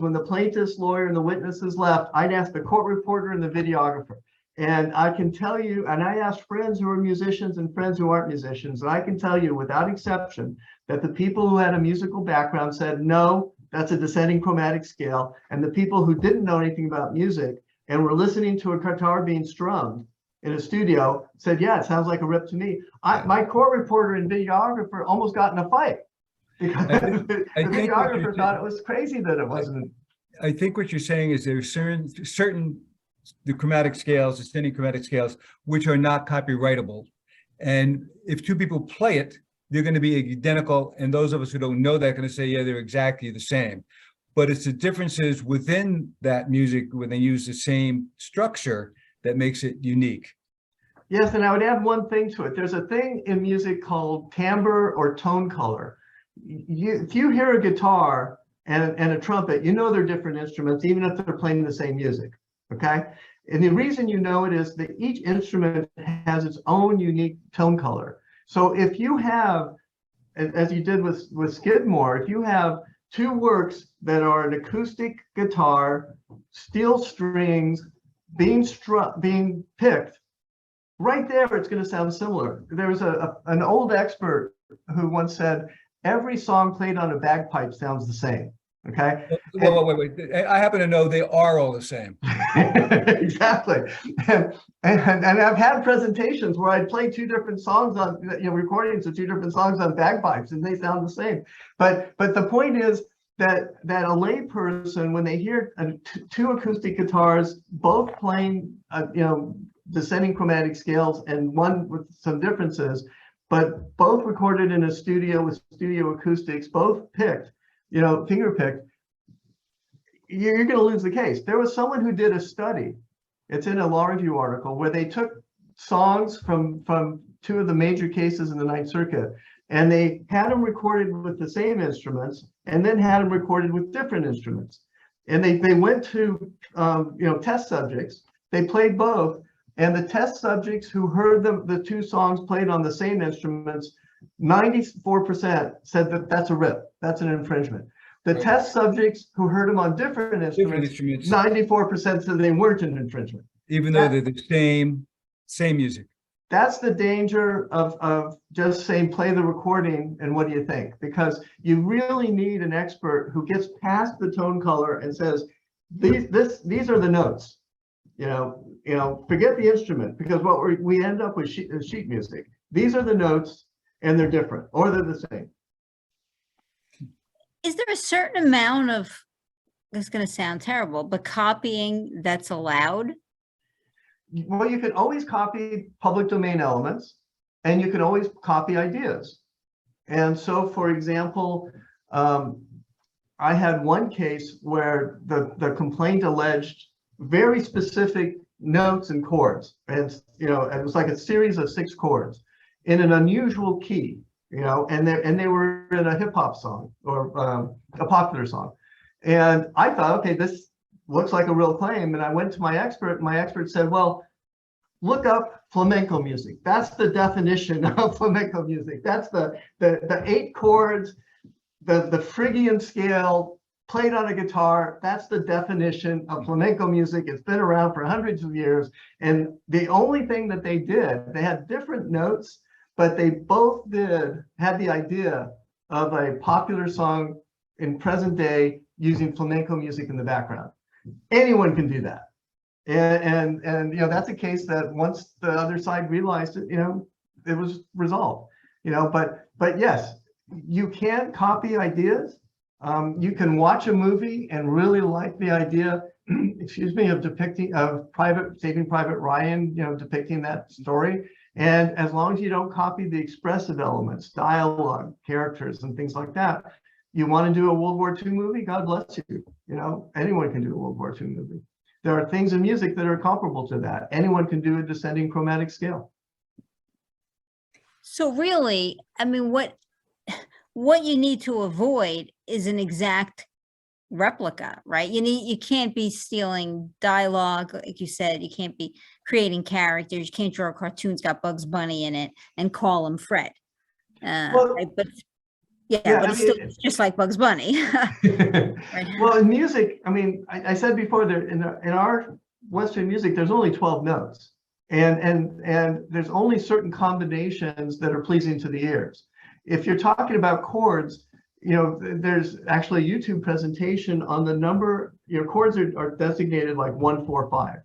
Speaker 2: when the plaintiff's lawyer and the witnesses left, I'd ask the court reporter and the videographer. And I can tell you, and I asked friends who are musicians and friends who aren't musicians, and I can tell you without exception that the people who had a musical background said, no, that's a descending chromatic scale. And the people who didn't know anything about music and were listening to a guitar being strummed in a studio said, yeah, it sounds like a rip to me. My court reporter and videographer almost got in a fight because the videographer thought it was crazy that it wasn't.
Speaker 3: I think what you're saying is there's certain the chromatic scales, descending chromatic scales, which are not copyrightable. And if 2 people play it, they're going to be identical. And those of us who don't know that are going to say, yeah, they're exactly the same. But it's the differences within that music when they use the same structure that makes it unique.
Speaker 2: Yes, and I would add one thing to it. There's a thing in music called timbre or tone color. If you hear a guitar and a trumpet, they're different instruments, even if they're playing the same music, okay? And the reason you know it is that each instrument has its own unique tone color. So if you have, as you did with Skidmore, if you have 2 works that are an acoustic guitar, steel strings, being picked, right there, it's going to sound similar. There was an old expert who once said, every song played on a bagpipe sounds the same. Okay.
Speaker 3: Wait. I happen to know they are all the same.
Speaker 2: Exactly. And I've had presentations where I'd play two different songs on, recordings of two different songs on bagpipes, and they sound the same. But the point is that a lay person, when they hear two acoustic guitars, both playing, descending chromatic scales, and one with some differences, but both recorded in a studio with studio acoustics, both picked, finger picked, you're going to lose the case. There was someone who did a study, it's in a law review article, where they took songs from two of the major cases in the Ninth Circuit, and they had them recorded with the same instruments, and then had them recorded with different instruments. And they went to test subjects, they played both, and the test subjects who heard the two songs played on the same instruments, 94% said that that's a rip, that's an infringement. The test subjects who heard them on different instruments, 94% said they weren't an infringement.
Speaker 3: Even though they're the same music.
Speaker 2: That's the danger of just saying, play the recording and what do you think? Because you really need an expert who gets past the tone color and says, these are the notes. Forget the instrument, because what we end up with sheet music. These are the notes, and they're different, or they're the same.
Speaker 1: Is there a certain amount of, this is going to sound terrible, but copying that's allowed?
Speaker 2: Well, you can always copy public domain elements, and you can always copy ideas. And so, for example, I had one case where the complaint alleged very specific notes and chords, and it was like a series of 6 chords in an unusual key. And they were in a hip hop song or a popular song. And I thought, okay, this looks like a real claim. And I went to my expert, and my expert said, well, look up flamenco music. That's the definition of flamenco music. That's the 8 chords, the Phrygian scale played on a guitar. That's the definition of flamenco music. It's been around for hundreds of years. And the only thing that they did, they had different notes, but they both had the idea of a popular song in present day using flamenco music in the background. Anyone can do that. And that's a case that once the other side realized it, it was resolved. But yes, you can't copy ideas. You can watch a movie and really like the idea, of Saving Private Ryan, depicting that story. And as long as you don't copy the expressive elements, dialogue, characters, and things like that, you want to do a World War II movie, God bless you. Anyone can do a World War II movie. There are things in music that are comparable to that. Anyone can do a descending chromatic scale.
Speaker 1: So really, I mean, what you need to avoid is an exact replica, right? You can't be stealing dialogue, like you said. You can't be creating characters. You can't draw a cartoon's got Bugs Bunny in it and call him Fred. Right? But it's just like Bugs Bunny. Right?
Speaker 2: Well, in music, I mean, I said before, there in our Western music, there's only 12 notes, and there's only certain combinations that are pleasing to the ears. If you're talking about chords, there's actually a YouTube presentation on the number. Chords are designated like 1, 4, 5,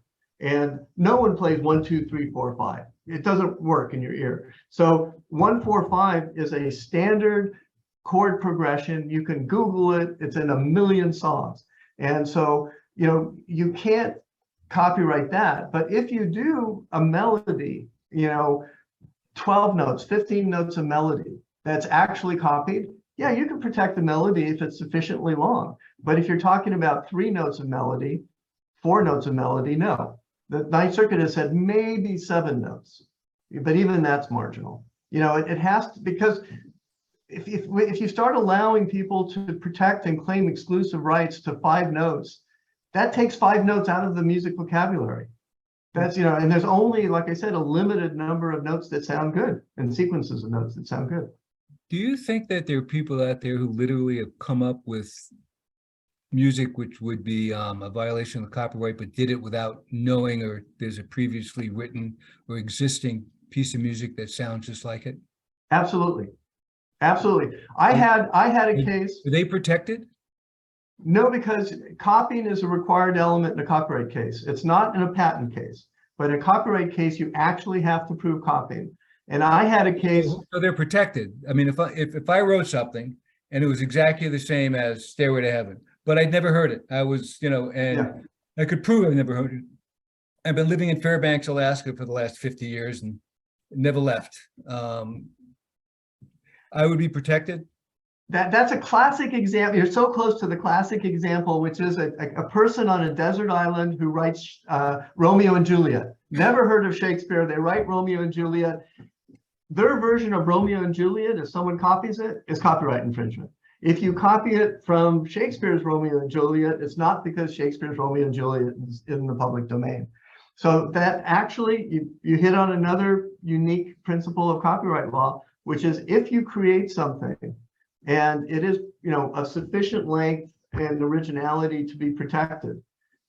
Speaker 2: and no one plays 1, 2, 3, 4, 5. It doesn't work in your ear. So 1, 4, 5 is a standard chord progression. You can Google it. It's in 1 million songs. And so, you can't copyright that. But if you do a melody, 12 notes, 15 notes of melody that's actually copied, yeah, you can protect the melody if it's sufficiently long. But if you're talking about 3 notes of melody, 4 notes of melody, no. The Ninth Circuit has said maybe 7 notes, but even that's marginal. It has to, because if you start allowing people to protect and claim exclusive rights to 5 notes, that takes 5 notes out of the music vocabulary. That's, and there's only, like I said, a limited number of notes that sound good and sequences of notes that sound good.
Speaker 3: Do you think that there are people out there who literally have come up with music which would be a violation of the copyright, but did it without knowing, or there's a previously written or existing piece of music that sounds just like it?
Speaker 2: Absolutely. Absolutely. I had a case.
Speaker 3: Are they protected?
Speaker 2: No, because copying is a required element in a copyright case. It's not in a patent case, but in a copyright case, you actually have to prove copying. And I had a case.
Speaker 3: So they're protected. I mean, if I wrote something and it was exactly the same as Stairway to Heaven, but I'd never heard it. I was, and I could prove I've never heard it. I've been living in Fairbanks, Alaska for the last 50 years and never left. I would be protected.
Speaker 2: That's a classic example. You're so close to the classic example, which is a person on a desert island who writes Romeo and Juliet. Never heard of Shakespeare. They write Romeo and Juliet. Their version of Romeo and Juliet, if someone copies it, is copyright infringement. If you copy it from Shakespeare's Romeo and Juliet, it's not because Shakespeare's Romeo and Juliet is in the public domain. So that actually, you hit on another unique principle of copyright law, which is if you create something and it is, of sufficient length and originality to be protected,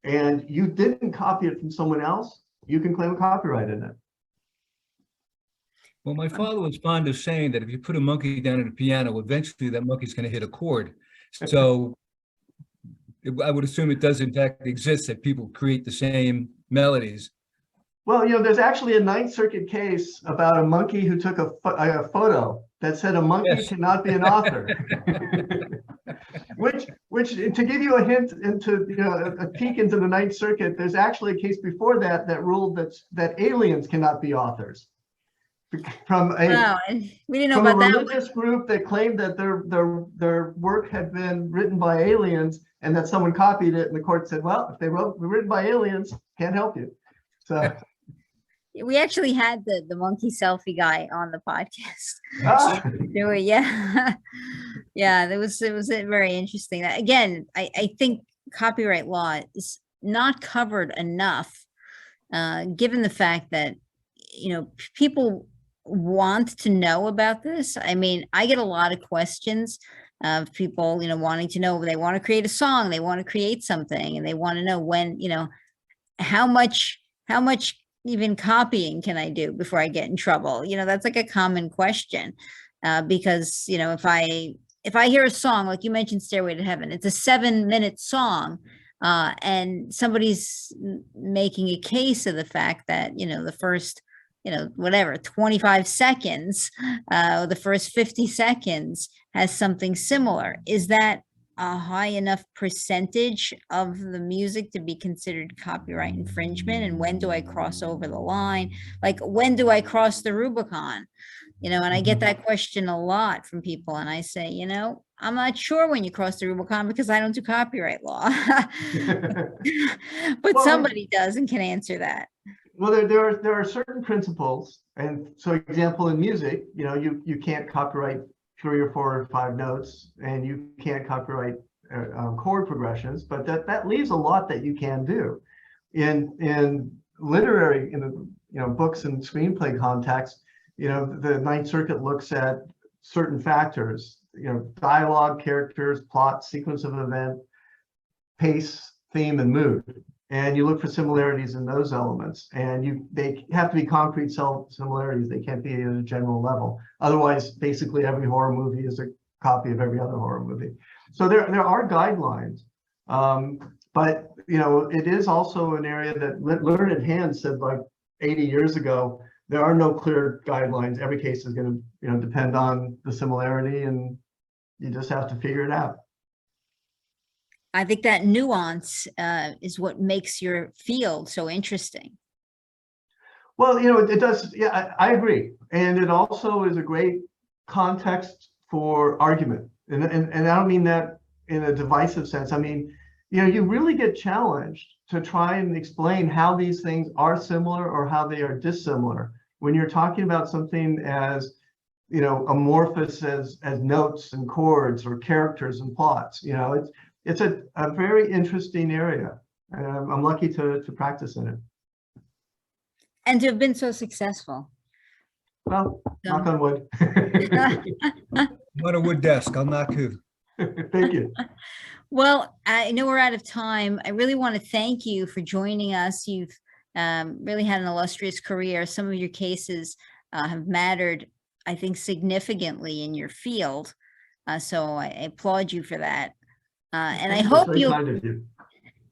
Speaker 2: and you didn't copy it from someone else, you can claim a copyright in it.
Speaker 3: Well, my father was fond of saying that if you put a monkey down at a piano, eventually that monkey's going to hit a chord. So I would assume it does in fact exist that people create the same melodies.
Speaker 2: Well, there's actually a Ninth Circuit case about a monkey who took a photo that said a monkey cannot be an author. which to give you a hint into, a peek into the Ninth Circuit, there's actually a case before that ruled that aliens cannot be authors. From a
Speaker 1: we didn't know about that
Speaker 2: religious group that claimed that their work had been written by aliens and that someone copied it, and the court said, well, if they were written by aliens, can't help you. So
Speaker 1: we actually had the monkey selfie guy on the podcast. Yeah, it was very interesting. Again, I think copyright law is not covered enough, given the fact that people want to know about this. I mean, I get a lot of questions of people, wanting to know, they want to create a song, they want to create something, and they want to know when, how much even copying can I do before I get in trouble? That's like a common question, because, if I hear a song, like you mentioned, Stairway to Heaven, it's a 7-minute song, and somebody's making a case of the fact that, the first 25 seconds, the first 50 seconds has something similar. Is that a high enough percentage of the music to be considered copyright infringement? And when do I cross over the line? Like, when do I cross the Rubicon? And I get that question a lot from people. And I say, I'm not sure when you cross the Rubicon because I don't do copyright law. But somebody does and can answer that.
Speaker 2: Well, there are certain principles, and so example in music, you can't copyright 3 or 4 or 5 notes, and you can't copyright chord progressions, but that leaves a lot that you can do. In literary, books and screenplay context, the Ninth Circuit looks at certain factors, dialogue, characters, plot, sequence of event, pace, theme, and mood. And you look for similarities in those elements, and they have to be concrete similarities. They can't be at a general level. Otherwise, basically every horror movie is a copy of every other horror movie. So there are guidelines, but it is also an area that learned hands said like 80 years ago. There are no clear guidelines. Every case is going to depend on the similarity, and you just have to figure it out.
Speaker 1: I think that nuance is what makes your field so interesting.
Speaker 2: Well, it does. Yeah, I agree. And it also is a great context for argument. And I don't mean that in a divisive sense. I mean, you really get challenged to try and explain how these things are similar or how they are dissimilar. When you're talking about something as, amorphous as notes and chords or characters and plots, it's a very interesting area. I'm lucky to practice in it.
Speaker 1: And to have been so successful.
Speaker 2: Well, knock on wood.
Speaker 3: I'm on a wood desk. I'll knock you.
Speaker 2: Thank you.
Speaker 1: Well, I know we're out of time. I really want to thank you for joining us. You've really had an illustrious career. Some of your cases have mattered I think, significantly in your field. So I applaud you for that. And I
Speaker 2: That's
Speaker 1: hope
Speaker 2: very
Speaker 1: you'll
Speaker 2: kind of you.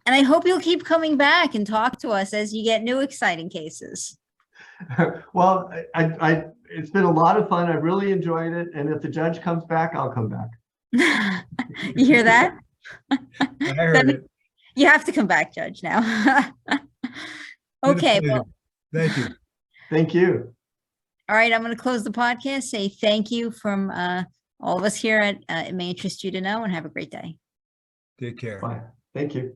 Speaker 1: and I hope you'll keep coming back and talk to us as you get new exciting cases.
Speaker 2: Well, it's been a lot of fun. I really enjoyed it. And if the judge comes back, I'll come back.
Speaker 1: You hear that?
Speaker 3: I heard it.
Speaker 1: You have to come back, Judge, now.
Speaker 3: Been a
Speaker 1: Okay,
Speaker 3: pleasure.
Speaker 1: well,
Speaker 3: Thank you.
Speaker 2: Thank you.
Speaker 1: all right, I'm going to close the podcast, say thank you from all of us here at It May Interest You to Know, and have a great day.
Speaker 3: Take care.
Speaker 2: Bye. Thank you.